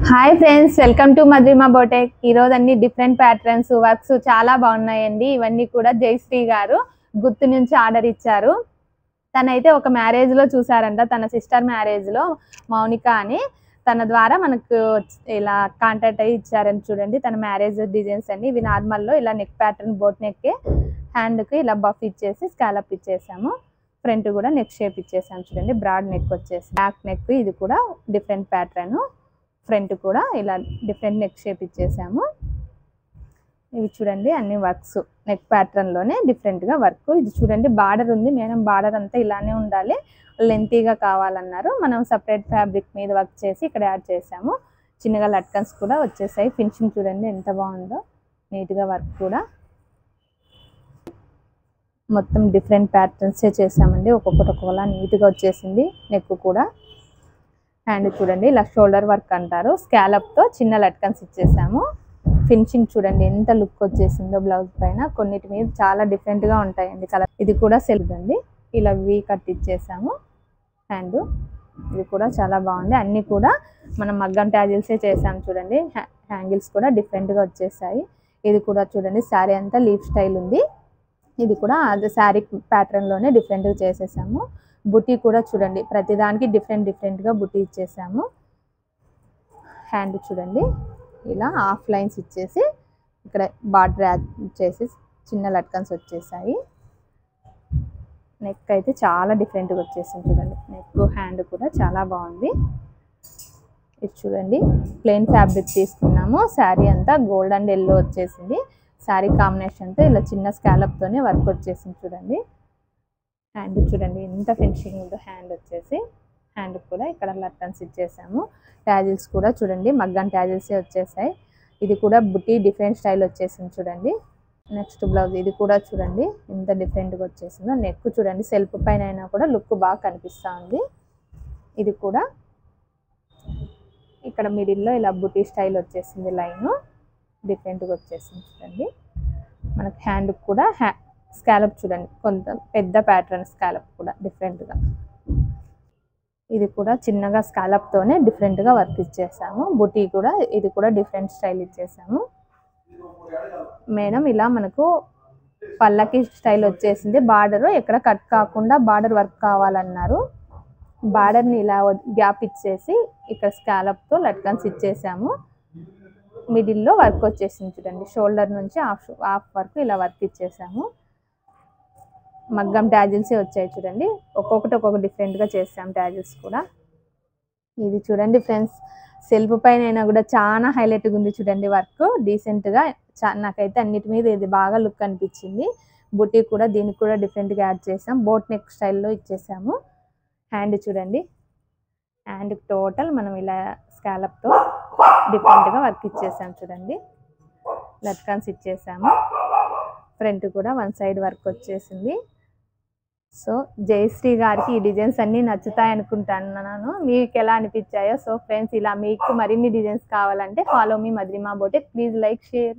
Hi friends, welcome to మధురిమ బోటెక్. ఈరోజు అన్ని different patterns works చాలా బాగున్నాయండి. ఇవన్నీ కూడా జయశ్రీ గారు గుర్తు నుంచి ఆర్డర్ ఇచ్చారు. తనైతే ఒక మ్యారేజ్లో చూసారంట, తన సిస్టర్ మ్యారేజ్లో మౌనిక అని. తన ద్వారా మనకు ఇలా కాంటాక్ట్ అయ్యి ఇచ్చారని చూడండి. తన మ్యారేజ్ డిజైన్స్ అన్ని ఇవి నార్మల్లో ఇలా నెక్ ప్యాటర్న్, బోట్ నెక్, హ్యాండ్కి ఇలా బఫ్ ఇచ్చేసి స్కాలప్ ఇచ్చేసాము. ఫ్రంట్ కూడా నెక్ షేప్ ఇచ్చేసాము చూడండి. బ్రాడ్ నెక్ వచ్చేసి బ్యాక్ నెక్, ఇది కూడా డిఫరెంట్ ప్యాటర్న్. ఫ్రంట్ కూడా ఇలా డిఫరెంట్ నెక్ షేప్ ఇచ్చేసాము. ఇవి చూడండి అన్ని వర్క్స్ నెక్ ప్యాటర్న్లోనే డిఫరెంట్గా వర్క్. ఇది చూడండి బార్డర్ ఉంది మేడం, బార్డర్ అంతా ఇలానే ఉండాలి, లెంతీగా కావాలన్నారు. మనం సపరేట్ ఫ్యాబ్రిక్ మీద వర్క్ చేసి ఇక్కడ యాడ్ చేసాము. చిన్నగా లట్కన్స్ కూడా వచ్చేసాయి. ఫినిషింగ్ చూడండి ఎంత బాగుందో, నీట్గా వర్క్ కూడా మొత్తం డిఫరెంట్ ప్యాటర్న్సే చేసామండి. ఒక్కొక్కటి ఒక్కొక్కలా నీట్గా వచ్చేసింది. నెక్ కూడా హ్యాండ్ చూడండి ఇలా షోల్డర్ వర్క్ అంటారు, స్కాలప్తో చిన్న లట్కన్స్ ఇచ్చేసాము. ఫినిషింగ్ చూడండి ఎంత లుక్ వచ్చేసిందో బ్లౌజ్ పైన. కొన్నిటి మీద చాలా డిఫరెంట్గా ఉంటాయండి కలర్. ఇది కూడా సెల్ఫ్ అండి, ఇలా వీ కట్ ఇచ్చేసాము. హ్యాండ్ ఇది కూడా చాలా బాగుంది. అన్నీ కూడా మనం మగ్గం ట్యాజిల్సే చేసాము చూడండి. హ్యాంగిల్స్ కూడా డిఫరెంట్గా వచ్చేసాయి. ఇది కూడా చూడండి శారీ అంతా లీఫ్ స్టైల్ ఉంది. ఇది కూడా అది శారీ ప్యాటర్న్లోనే డిఫరెంట్గా చేసేసాము. బుటీ కూడా చూడండి ప్రతిదానికి డిఫరెంట్గా బుటీ ఇచ్చేసాము. హ్యాండ్ చూడండి ఇలా హాఫ్ లైన్స్ ఇచ్చేసి ఇక్కడ బార్డర్ యాడ్ చేసి చిన్న లట్కన్స్ వచ్చేసాయి. నెక్ అయితే చాలా డిఫరెంట్గా వచ్చేసింది చూడండి. నెక్ హ్యాండ్ కూడా చాలా బాగుంది. ఇది చూడండి ప్లెయిన్ ఫ్యాబ్రిక్ తీసుకున్నాము. శారీ అంతా గోల్డ్ అండ్ ఎల్లో వచ్చేసింది. శారీ కాంబినేషన్తో ఇలా చిన్న స్కాలప్తోనే వర్క్ వచ్చేసింది చూడండి. హ్యాండ్ చూడండి ఎంత ఫినిషింగ్ ఉందో. హ్యాండ్ వచ్చేసి హ్యాండ్ కూడా ఇక్కడ లట్కన్స్ ఇచ్చేసాము. ట్యాజిల్స్ కూడా చూడండి మగ్గం ట్యాజిల్సే వచ్చేసాయి. ఇది కూడా బుటీ డిఫరెంట్ స్టైల్ వచ్చేసింది చూడండి. నెక్స్ట్ బ్లౌజ్ ఇది కూడా చూడండి ఎంత డిఫరెంట్గా వచ్చేసిందో. నెక్ చూడండి సెల్ఫ్ పైన అయినా కూడా లుక్ బాగా కనిపిస్తూ ఉంది. ఇది కూడా ఇక్కడ మిడిల్లో ఇలా బుటీ స్టైల్ వచ్చేసింది, లైన్ డిఫరెంట్గా వచ్చేసింది చూడండి. మనకు హ్యాండ్ కూడా స్కాలప్ చూడండి కొంత పెద్ద ప్యాటర్న్ స్కాలప్ కూడా డిఫరెంట్గా. ఇది కూడా చిన్నగా స్కాలప్తోనే డిఫరెంట్గా వర్క్ ఇచ్చేసాము. బుటీ కూడా ఇది కూడా డిఫరెంట్ స్టైల్ ఇచ్చేసాము మేడం. ఇలా మనకు పల్లకి స్టైల్ వచ్చేసింది. బార్డర్ ఎక్కడ కట్ కాకుండా బార్డర్ వర్క్ కావాలన్నారు. బార్డర్ని ఇలా గ్యాప్ ఇచ్చేసి ఇక్కడ స్కాలప్తో లట్కన్స్ ఇచ్చేసాము. మిడిల్లో వర్క్ వచ్చేసింది చూడండి. షోల్డర్ నుంచి హాఫ్ వర్క్ ఇలా వర్క్ ఇచ్చేసాము. మగ్గం ట్యాజిల్సే వచ్చాయి చూడండి. ఒక్కొక్కటి డిఫరెంట్గా చేసాం ట్యాజిల్స్ కూడా. ఇది చూడండి ఫ్రెండ్స్ సెల్ఫ్ పైన అయినా కూడా చాలా హైలైట్గా ఉంది చూడండి వర్క్ డీసెంట్గా. నాకైతే అన్నిటి మీద ఇది బాగా లుక్ అనిపించింది. బుటీ కూడా దీనికి కూడా డిఫరెంట్గా యాడ్ చేసాం. బోట్ నెక్ స్టైల్లో ఇచ్చేసాము. హ్యాండ్ చూడండి, హ్యాండ్ టోటల్ మనం ఇలా స్కాలప్తో డిఫరెంట్గా వర్క్ ఇచ్చేసాం చూడండి. లట్కన్స్ ఇచ్చేసాము. ఫ్రంట్ కూడా వన్ సైడ్ వర్క్ వచ్చేసింది. సో జయశ్రీ గారికి ఈ డిజైన్స్ అన్నీ నచ్చుతాయి అనుకుంటున్నాను. మీకు ఎలా అనిపించాయో. సో ఫ్రెండ్స్ ఇలా మీకు మరిన్ని డిజైన్స్ కావాలంటే follow me Madhurima బోటెక్. Please like, share.